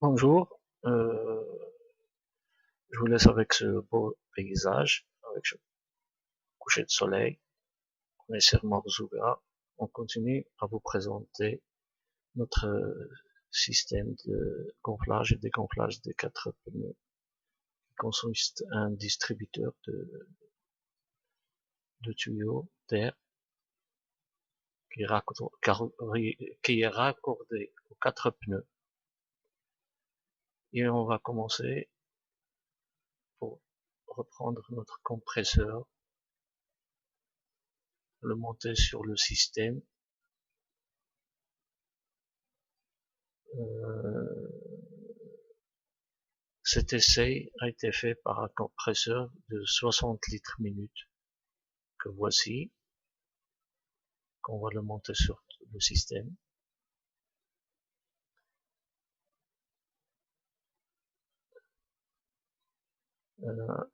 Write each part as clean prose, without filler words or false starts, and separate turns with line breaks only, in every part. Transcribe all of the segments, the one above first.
Bonjour, je vous laisse avec ce beau paysage, avec ce coucher de soleil. On est sur Marzuga. On continue à vous présenter notre système de gonflage et dégonflage des quatre pneus qui consiste à un distributeur de tuyaux d'air qui est raccordé aux quatre pneus. Et on va commencer pour reprendre notre compresseur, le monter sur le système. Cet essai a été fait par un compresseur de 60 litres minute que voici, qu'on va le monter sur le système.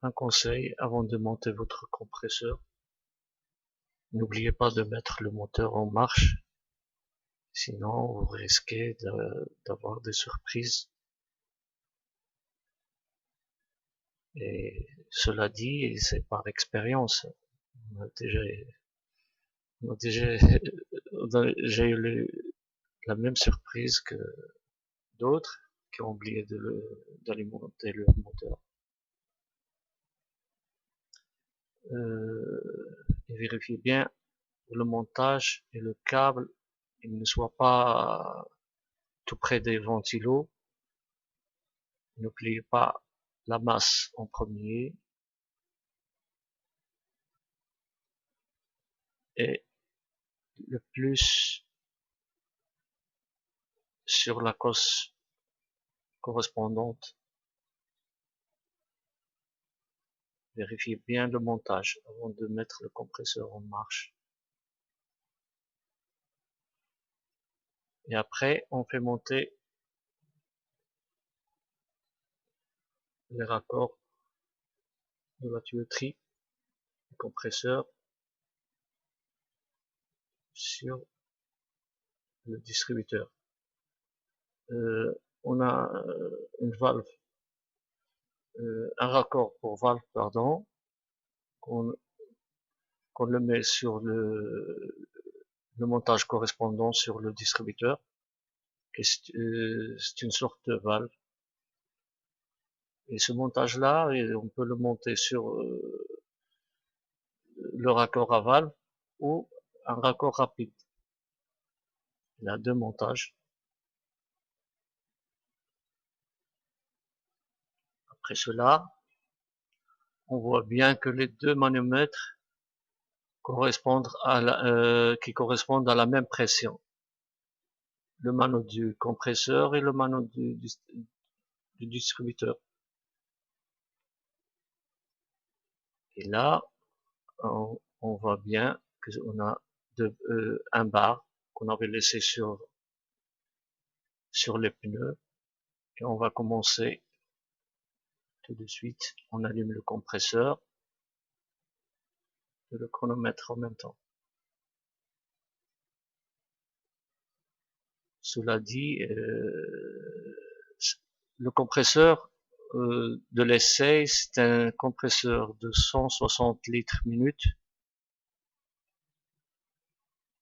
Un conseil avant de monter votre compresseur, n'oubliez pas de mettre le moteur en marche, sinon vous risquez d'avoir des surprises. Et cela dit, c'est par expérience. On a déjà, on a déjà j'ai eu la même surprise que d'autres qui ont oublié d'alimenter leur moteur. Et vérifiez bien que le montage et le câble il ne soient pas tout près des ventilos. N'oubliez pas la masse en premier et le plus sur la cosse correspondante. Vérifiez bien le montage avant de mettre le compresseur en marche. Et après, on fait monter les raccords de la tuyauterie du compresseur sur le distributeur. On a une valve, un raccord pour valve, pardon, qu'on le met sur le montage correspondant sur le distributeur. C'est une sorte de valve. Et ce montage-là, on peut le monter sur le raccord à valve ou un raccord rapide. Il y a deux montages. Après cela, on voit bien que les deux manomètres qui correspondent à la même pression. Le mano du compresseur et le mano du distributeur. Et là, on voit bien qu'on a un bar qu'on avait laissé sur les pneus. Et on va commencer tout de suite. On allume le compresseur et le chronomètre en même temps. Cela dit, le compresseur de l'essai, c'est un compresseur de 160 litres minute.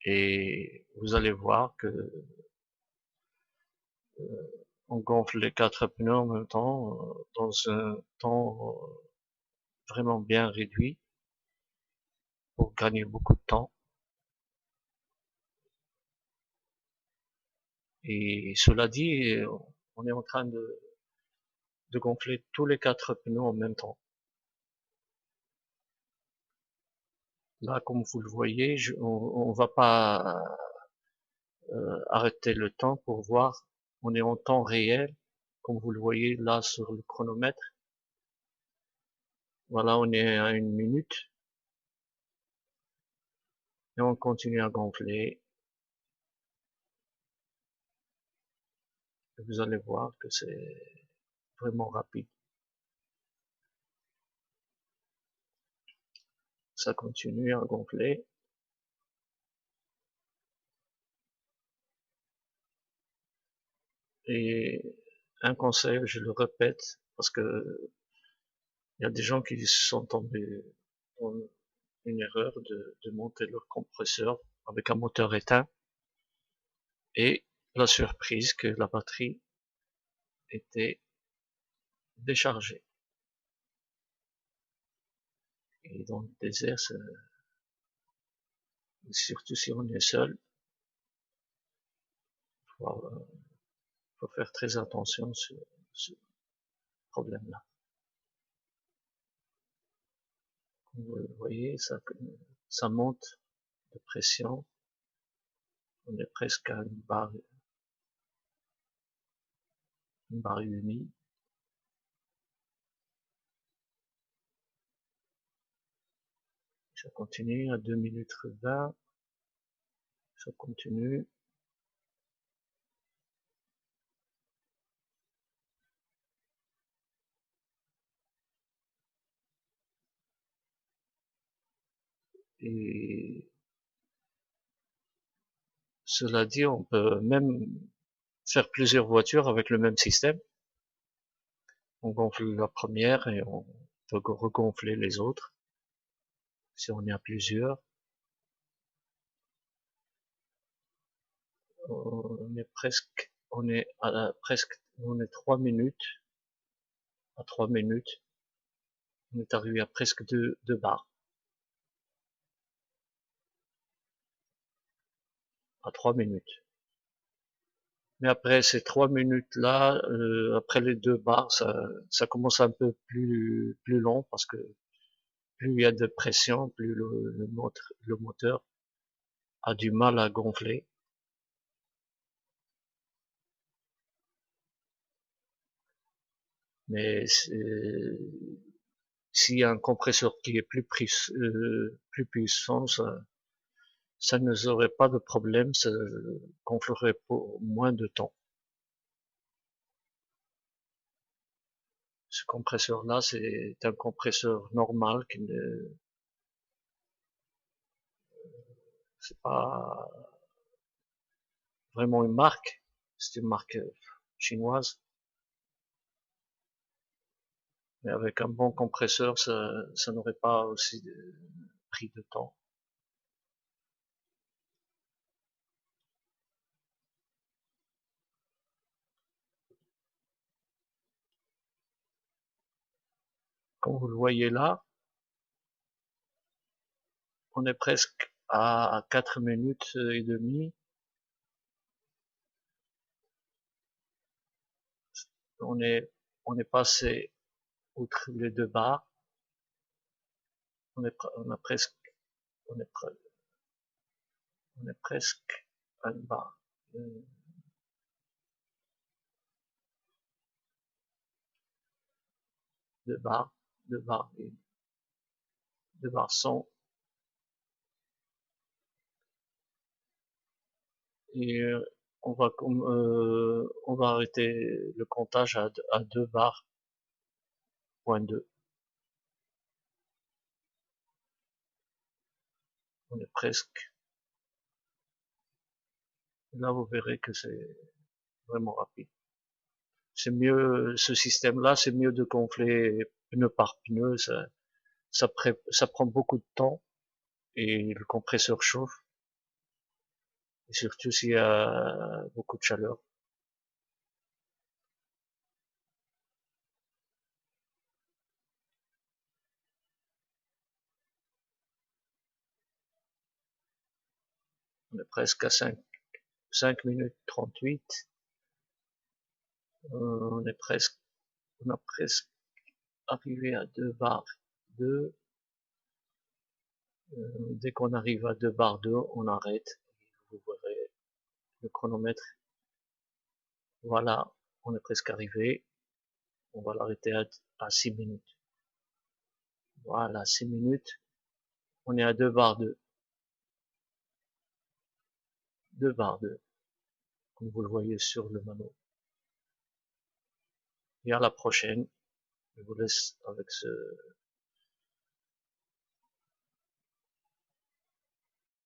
Et vous allez voir que on gonfle les quatre pneus en même temps, dans un temps vraiment bien réduit, pour gagner beaucoup de temps. Et cela dit, on est en train de gonfler tous les quatre pneus en même temps. Là, comme vous le voyez, on va pas arrêter le temps pour voir. On est en temps réel, comme vous le voyez là sur le chronomètre. Voilà, on est à 1 minute. Et on continue à gonfler. Et vous allez voir que c'est vraiment rapide. Ça continue à gonfler. Et un conseil, je le répète, parce que il y a des gens qui sont tombés dans une erreur de monter leur compresseur avec un moteur éteint et la surprise que la batterie était déchargée. Et dans le désert, surtout si on est seul, faut, faut faire très attention sur ce problème-là. Vous voyez, ça monte de pression. On est presque à une barre et demie. Ça continue à 2 minutes 20. Ça continue. Et cela dit, on peut même faire plusieurs voitures avec le même système. On gonfle la première et on peut regonfler les autres si on est à plusieurs. On est presque, on est 3 minutes. À 3 minutes, on est arrivé à presque 2 bars. À 3 minutes. Mais après ces 3 minutes-là, après les 2 bars, ça commence un peu plus long parce que plus il y a de pression, plus le moteur a du mal à gonfler. Mais s'il y a un compresseur qui est plus puissant, ça ne aurait pas de problème, ça gonflerait pour moins de temps. Ce compresseur-là, c'est un compresseur normal qui ne, c'est pas vraiment une marque, c'est une marque chinoise. Mais avec un bon compresseur, ça n'aurait pas aussi pris de temps. Comme vous le voyez là, on est presque à 4 minutes et demie. On est, on est passé outre les 2 bars. On a presque, on est, on est presque à une barre. 2 bars, 2 bars, 2 bars 100. Et on va arrêter le comptage à 2 bars, point 2. On est presque. Là, vous verrez que c'est vraiment rapide. C'est mieux, ce système-là, c'est mieux de gonfler pneu par pneu. Ça prend beaucoup de temps et le compresseur chauffe. Et surtout s'il y a beaucoup de chaleur. On est presque à 5 minutes 38. On est presque, on a presque arrivé à 2 bars 2. Dès qu'on arrive à 2 bars 2, on arrête. Vous verrez le chronomètre. Voilà, on est presque arrivé. On va l'arrêter à 6 minutes. Voilà, 6 minutes. On est à 2 bars 2. 2 bars 2. Comme vous le voyez sur le manuel. Et à la prochaine. Je vous laisse avec ce